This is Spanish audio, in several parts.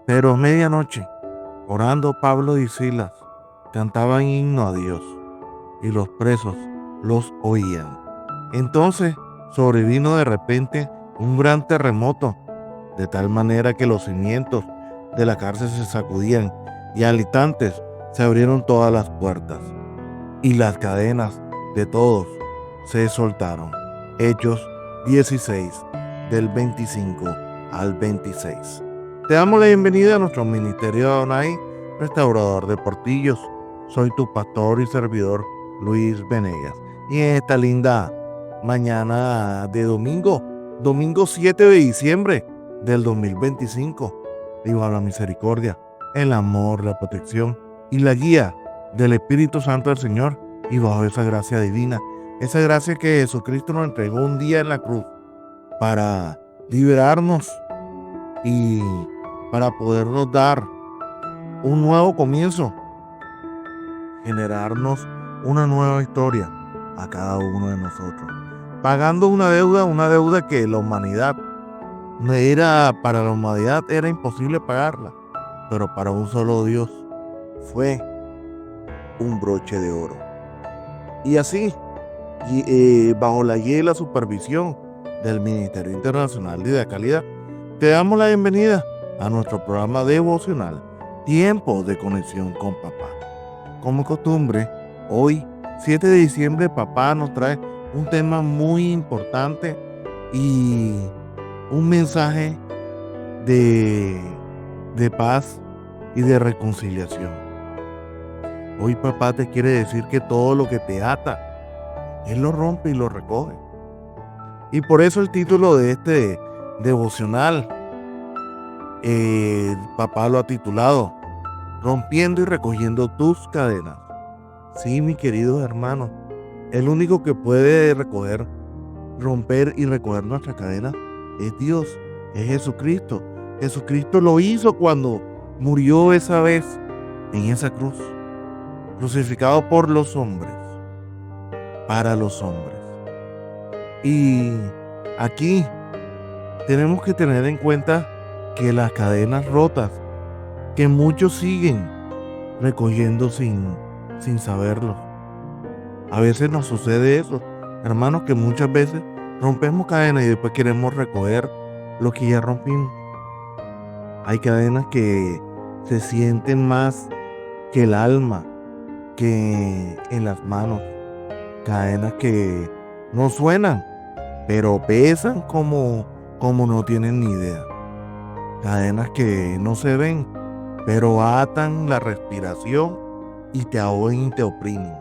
Pero a medianoche, orando Pablo y Silas, cantaban himno a Dios y los presos los oían. Entonces sobrevino de repente un gran terremoto, de tal manera que los cimientos de la cárcel se sacudían y al instante se abrieron todas las puertas y las cadenas de todos se soltaron. Hechos 16, del 25 al 26. Te damos la bienvenida a nuestro ministerio de Adonai, restaurador de portillos. Soy tu pastor y servidor Luis Venegas. Y en esta linda mañana de domingo 7 de diciembre del 2025, digo a la misericordia, el amor, la protección y la guía del Espíritu Santo del Señor, y bajo esa gracia divina, esa gracia que Jesucristo nos entregó un día en la cruz para liberarnos y para podernos dar un nuevo comienzo, generarnos una nueva historia a cada uno de nosotros, pagando una deuda que para la humanidad era imposible pagarla, pero para un solo Dios fue un broche de oro. Y así, bajo la guía y la supervisión del Ministerio Internacional de Calidad, te damos la bienvenida a nuestro programa devocional, Tiempo de Conexión con Papá. Como costumbre, hoy, 7 de diciembre, papá nos trae un tema muy importante y un mensaje de paz y de reconciliación. Hoy papá te quiere decir que todo lo que te ata, Él lo rompe y lo recoge. Y por eso el título de este devocional, papá lo ha titulado Rompiendo y recogiendo tus cadenas. Sí, mi querido hermano, el único que puede romper y recoger nuestras cadenas es Dios, es Jesucristo. Jesucristo lo hizo cuando murió esa vez en esa cruz, crucificado por los hombres, para los hombres. Y aquí tenemos que tener en cuenta que las cadenas rotas, que muchos siguen recogiendo sin saberlo. A veces nos sucede eso, hermanos, que muchas veces rompemos cadenas y después queremos recoger lo que ya rompimos. Hay cadenas que se sienten más que el alma, que en las manos. Cadenas que no suenan, pero pesan como no tienen ni idea. Cadenas que no se ven, pero atan la respiración y te ahogan y te oprimen.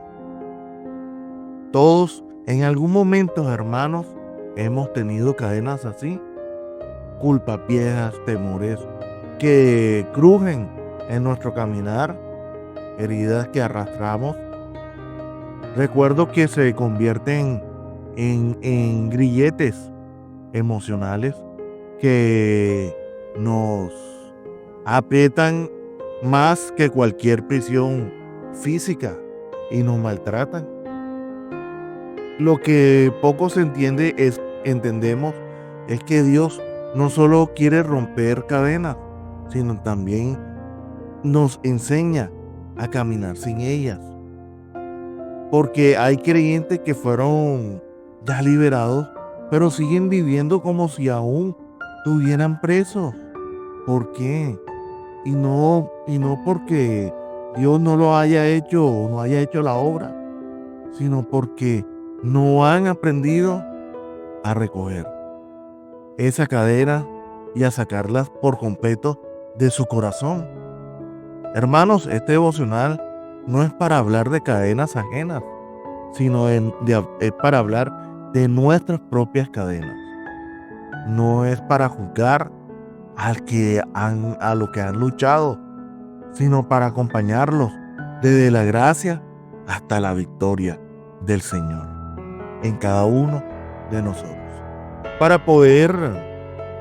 Todos en algún momento, hermanos, hemos tenido cadenas así, culpas viejas, temores que crujen en nuestro caminar, heridas que arrastramos, recuerdos que se convierten en grilletes emocionales que nos aprietan más que cualquier prisión física y nos maltratan. Lo que poco se entendemos es que Dios no solo quiere romper cadenas, sino también nos enseña a caminar sin ellas. Porque hay creyentes que fueron ya liberados, pero siguen viviendo como si aún estuvieran presos. ¿Por qué? Y no porque Dios no lo haya hecho o no haya hecho la obra, sino porque no han aprendido a recoger esa cadena y a sacarlas por completo de su corazón. Hermanos, este devocional no es para hablar de cadenas ajenas, sino es para hablar de nuestras propias cadenas. No es para juzgar a lo que han luchado, sino para acompañarlos desde la gracia hasta la victoria del Señor en cada uno de nosotros. Para poder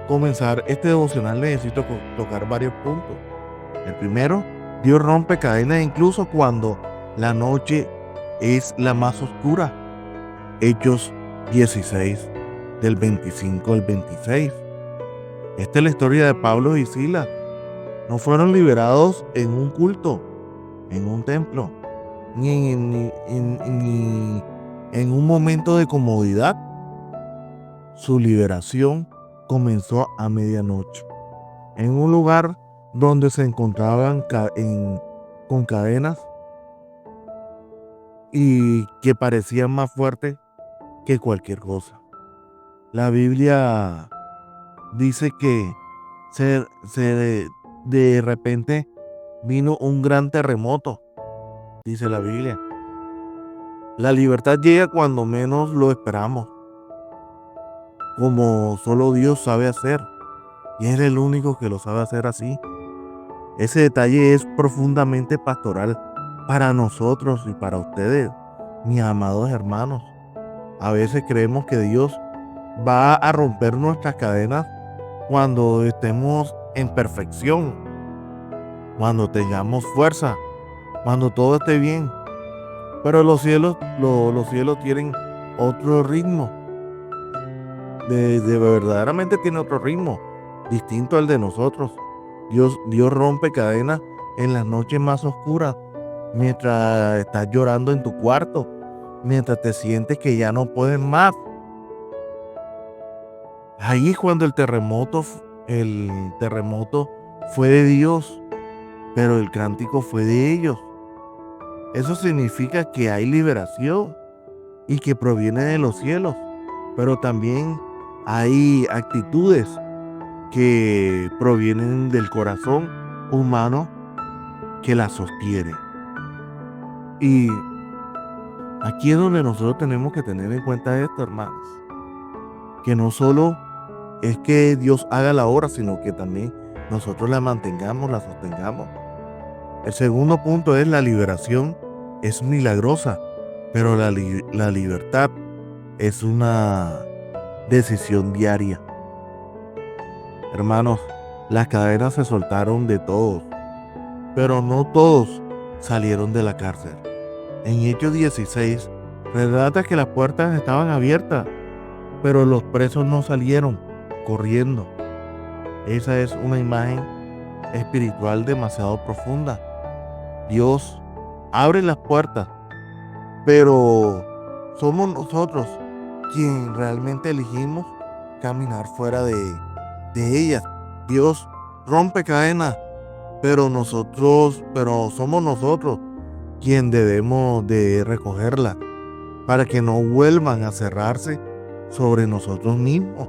comenzar este devocional necesito tocar varios puntos. El primero, Dios rompe cadenas incluso cuando la noche es la más oscura. Hechos 16, del 25 al 26. Esta es la historia de Pablo y Silas. No fueron liberados en un culto, en un templo, ni en un momento de comodidad. Su liberación comenzó a medianoche, en un lugar donde se encontraban con cadenas y que parecían más fuertes que cualquier cosa. La Biblia dice que de repente vino un gran terremoto, dice la Biblia. La libertad llega cuando menos lo esperamos, como solo Dios sabe hacer, y es el único que lo sabe hacer así. Ese detalle es profundamente pastoral para nosotros y para ustedes, mis amados hermanos. A veces creemos que Dios va a romper nuestras cadenas cuando estemos en perfección, cuando tengamos fuerza, cuando todo esté bien. Pero los cielos tienen otro ritmo. Verdaderamente tiene otro ritmo, distinto al de nosotros. Dios rompe cadenas en las noches más oscuras, mientras estás llorando en tu cuarto, mientras te sientes que ya no puedes más. Ahí es cuando el terremoto fue de Dios, pero el cántico fue de ellos. Eso significa que hay liberación y que proviene de los cielos, pero también hay actitudes que provienen del corazón humano que la sostiene. Y aquí es donde nosotros tenemos que tener en cuenta esto, hermanos, que no solo es que Dios haga la obra, sino que también nosotros la mantengamos, la sostengamos. El segundo punto es la liberación es milagrosa, pero la libertad es una decisión diaria. Hermanos, las cadenas se soltaron de todos, pero no todos salieron de la cárcel. En Hechos 16 relata que las puertas estaban abiertas, pero los presos no salieron corriendo. Esa es una imagen espiritual demasiado profunda. Dios abre las puertas, pero somos nosotros quien realmente elegimos caminar fuera de ellas. Dios rompe cadenas, pero somos nosotros quien debemos de recogerlas para que no vuelvan a cerrarse sobre nosotros mismos.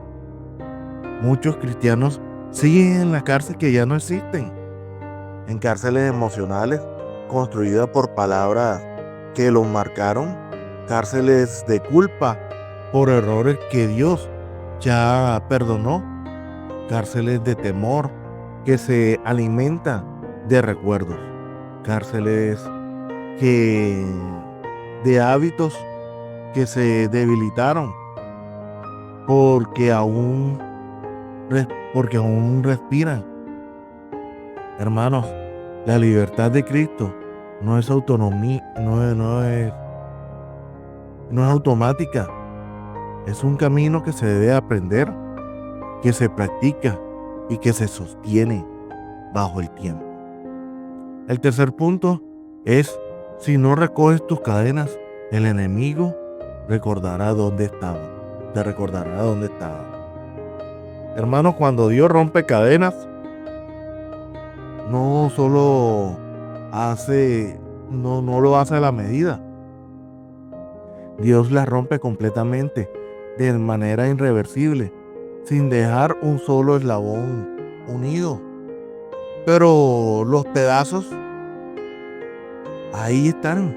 Muchos cristianos siguen en la cárcel que ya no existen, en cárceles emocionales construidas por palabras que los marcaron, cárceles de culpa por errores que Dios ya perdonó, cárceles de temor que se alimentan de recuerdos, cárceles de hábitos que se debilitaron porque aún respiran. Hermanos, la libertad de Cristo no es autonomía, no es automática. Es un camino que se debe aprender, que se practica y que se sostiene bajo el tiempo. El tercer punto es: si no recoges tus cadenas, el enemigo recordará dónde estaba. Te recordará dónde estaba. Hermanos, cuando Dios rompe cadenas, no solo no lo hace a la medida. Dios las rompe completamente, de manera irreversible, sin dejar un solo eslabón unido. Pero los pedazos, ahí están.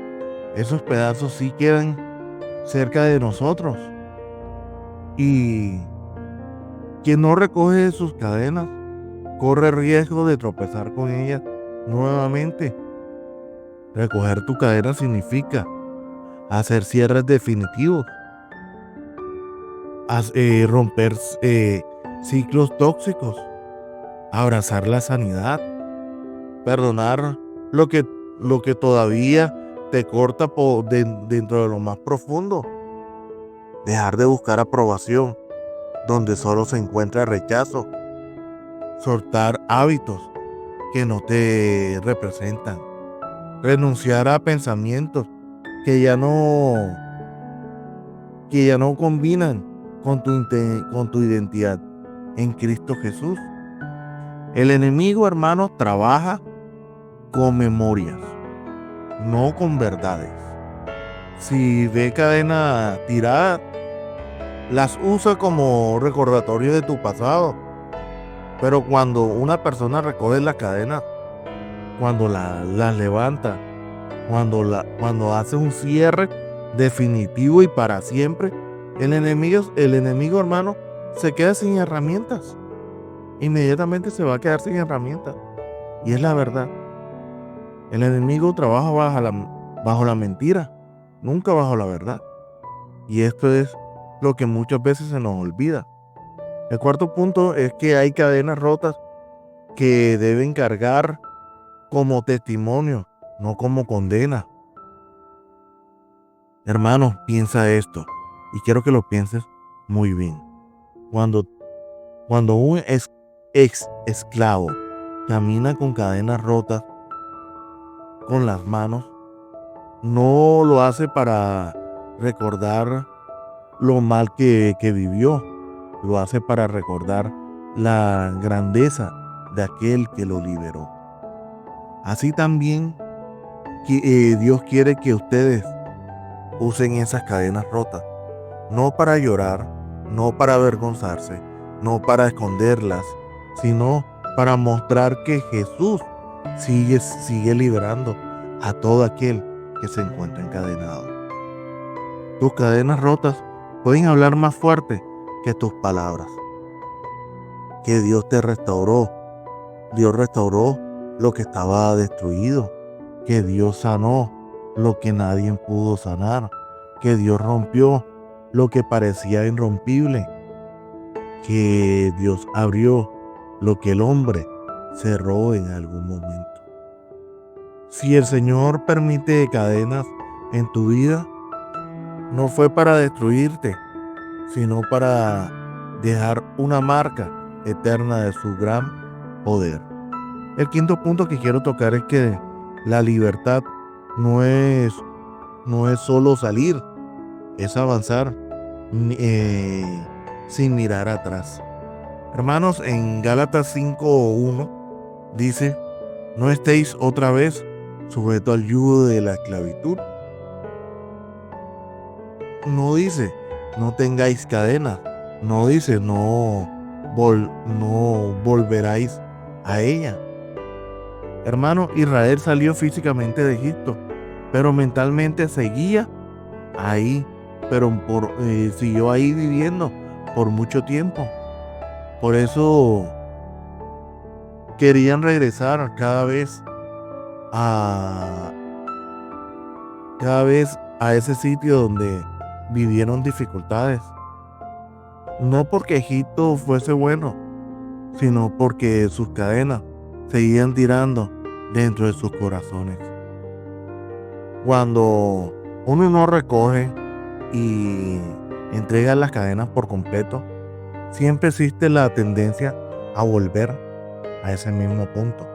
Esos pedazos sí quedan cerca de nosotros. Y quien no recoge sus cadenas corre riesgo de tropezar con ellas nuevamente. Recoger tu cadena significa hacer cierres definitivos, romper ciclos tóxicos, abrazar la sanidad, perdonar lo que todavía te corta dentro de lo más profundo, dejar de buscar aprobación donde solo se encuentra rechazo, soltar hábitos que no te representan. Renunciar a pensamientos que ya no combinan con tu identidad en Cristo Jesús. El enemigo, hermanos, trabaja con memorias, no con verdades. Si ve cadenas tiradas, las usa como recordatorio de tu pasado. Pero cuando una persona recoge las cadenas, cuando las levanta, cuando hace un cierre definitivo y para siempre, el enemigo, hermano, se queda sin herramientas. Inmediatamente se va a quedar sin herramientas. Y es la verdad. El enemigo trabaja bajo la mentira, nunca bajo la verdad. Y esto es lo que muchas veces se nos olvida. El cuarto punto es que hay cadenas rotas que deben cargar como testimonio, no como condena. Hermanos, piensa esto, y quiero que lo pienses muy bien. Cuando un ex esclavo camina con cadenas rotas con las manos, no lo hace para recordar lo mal que vivió, lo hace para recordar la grandeza de aquel que lo liberó. Así también Dios quiere que ustedes usen esas cadenas rotas, no para llorar, no para avergonzarse, no para esconderlas, sino para mostrar que Jesús sigue liberando a todo aquel que se encuentra encadenado. Tus cadenas rotas pueden hablar más fuerte que tus palabras. Que Dios te restauró. Dios restauró lo que estaba destruido. Que Dios sanó lo que nadie pudo sanar. Que Dios rompió lo que parecía irrompible. Que Dios abrió lo que el hombre cerró en algún momento. Si el Señor permite cadenas en tu vida, no fue para destruirte, sino para dejar una marca eterna de su gran poder. El quinto punto que quiero tocar es que la libertad no es solo salir, es avanzar sin mirar atrás. Hermanos, en Gálatas 5:1 dice: no estéis otra vez sujetos al yugo de la esclavitud. No dice no tengáis cadenas, no dice no volveráis a ella. Hermano, Israel salió físicamente de Egipto, pero mentalmente seguía ahí, pero siguió ahí viviendo por mucho tiempo. Por eso querían regresar cada vez a ese sitio donde vivieron dificultades. No porque Egipto fuese bueno, sino porque sus cadenas seguían tirando dentro de sus corazones. Cuando uno no recoge y entrega las cadenas por completo, siempre existe la tendencia a volver a ese mismo punto.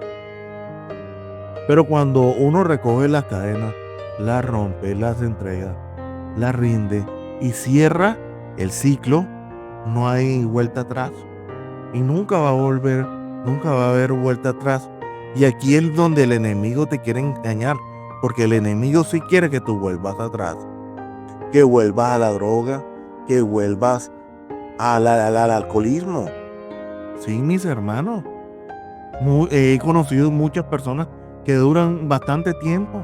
Pero cuando uno recoge las cadenas, las rompe, las entrega, las rinde y cierra el ciclo, no hay vuelta atrás. Y nunca va a haber vuelta atrás. Y aquí es donde el enemigo te quiere engañar, porque el enemigo sí quiere que tú vuelvas atrás, que vuelvas a la droga, que vuelvas al alcoholismo. Sí, mis hermanos, he conocido muchas personas que duran bastante tiempo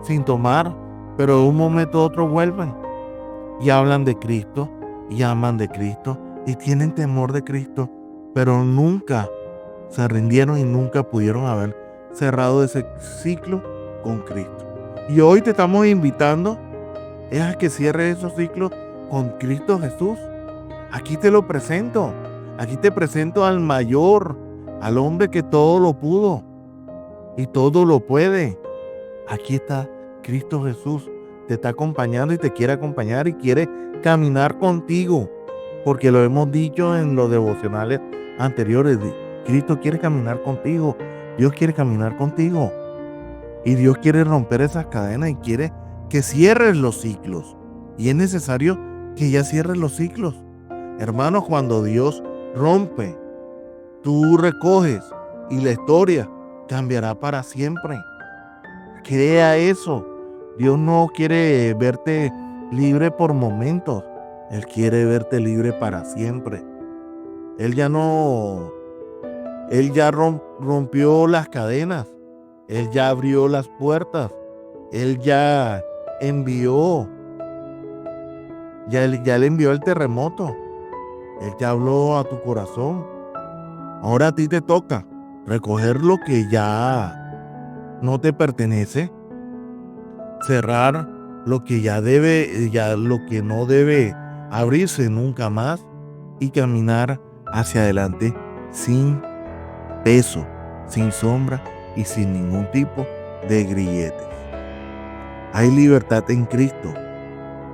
sin tomar, pero de un momento a otro vuelven y hablan de Cristo y aman de Cristo y tienen temor de Cristo, pero nunca se rindieron y nunca pudieron haber cerrado ese ciclo con Cristo. Y hoy te estamos invitando a que cierres esos ciclos con Cristo Jesús. Aquí te lo presento. Aquí te presento al mayor, al hombre que todo lo pudo y todo lo puede. Aquí está Cristo Jesús. Te está acompañando y te quiere acompañar y quiere caminar contigo. Porque lo hemos dicho en los devocionales anteriores. Cristo quiere caminar contigo. Dios quiere caminar contigo. Y Dios quiere romper esas cadenas y quiere que cierres los ciclos. Y es necesario que ya cierres los ciclos. Hermanos, cuando Dios rompe, tú recoges y la historia cambiará para siempre. Crea eso. Dios no quiere verte libre por momentos. Él quiere verte libre para siempre. Él ya rompió las cadenas. Él ya abrió las puertas. Él ya envió. Ya le envió el terremoto. Él ya habló a tu corazón. Ahora a ti te toca recoger lo que ya no te pertenece, cerrar lo que lo que no debe abrirse nunca más y caminar hacia adelante sin peso, sin sombra y sin ningún tipo de grilletes. Hay libertad en Cristo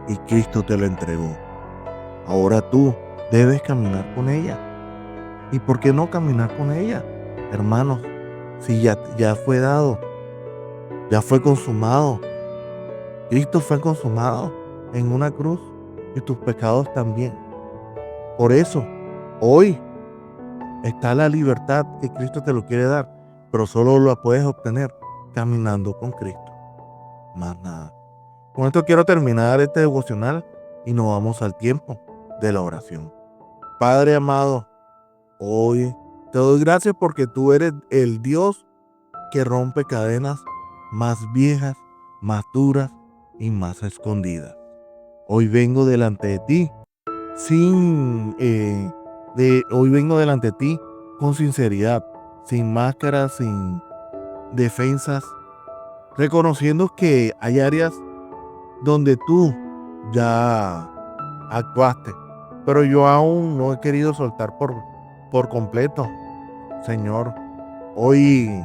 y Cristo te lo entregó. Ahora tú debes caminar con ella. ¿Y por qué no caminar con ella? Hermanos, si ya fue dado, ya fue consumado. Cristo fue consumado en una cruz y tus pecados también. Por eso, hoy está la libertad que Cristo te lo quiere dar, pero solo la puedes obtener caminando con Cristo. Más nada. Con esto quiero terminar este devocional y nos vamos al tiempo de la oración. Padre amado, hoy te doy gracias porque tú eres el Dios que rompe cadenas más viejas, más duras y más escondidas. Hoy vengo delante de ti hoy vengo delante de ti con sinceridad, sin máscaras, sin defensas, reconociendo que hay áreas donde tú ya actuaste, pero yo aún no he querido soltar por completo. Señor, hoy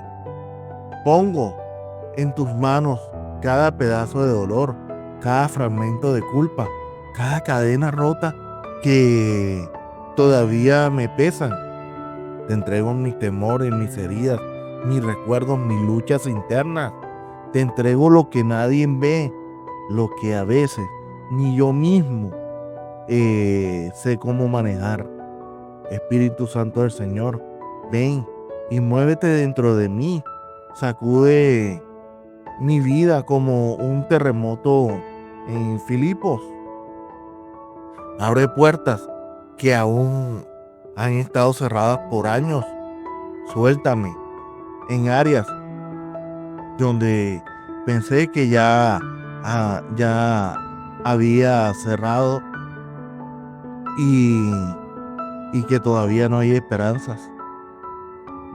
pongo en tus manos cada pedazo de dolor, cada fragmento de culpa, cada cadena rota que todavía me pesan. Te entrego mis temores, mis heridas, mis recuerdos, mis luchas internas. Te entrego lo que nadie ve, lo que a veces ni yo mismo sé cómo manejar. Espíritu Santo del Señor, ven y muévete dentro de mí. Sacude mi vida como un terremoto en Filipos. Abre puertas que aún han estado cerradas por años. Suéltame en áreas donde pensé que ya había cerrado y que todavía no hay esperanzas.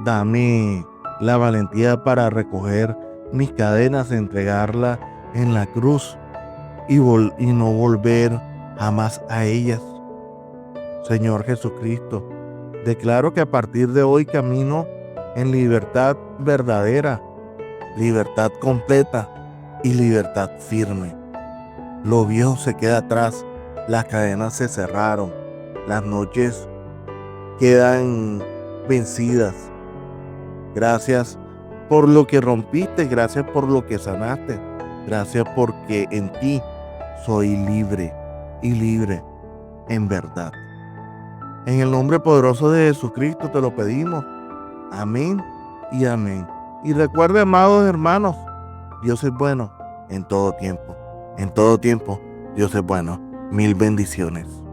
Dame la valentía para recoger mis cadenas, entregarlas en la cruz y no volver jamás a ellas. Señor Jesucristo, declaro que a partir de hoy camino en libertad verdadera, libertad completa y libertad firme. Lo viejo se queda atrás, las cadenas se cerraron, las noches quedan vencidas. Gracias por lo que rompiste, gracias por lo que sanaste, gracias porque en ti soy libre y libre en verdad. En el nombre poderoso de Jesucristo te lo pedimos. Amén y amén. Y recuerde, amados hermanos, Dios es bueno en todo tiempo. En todo tiempo, Dios es bueno. Mil bendiciones.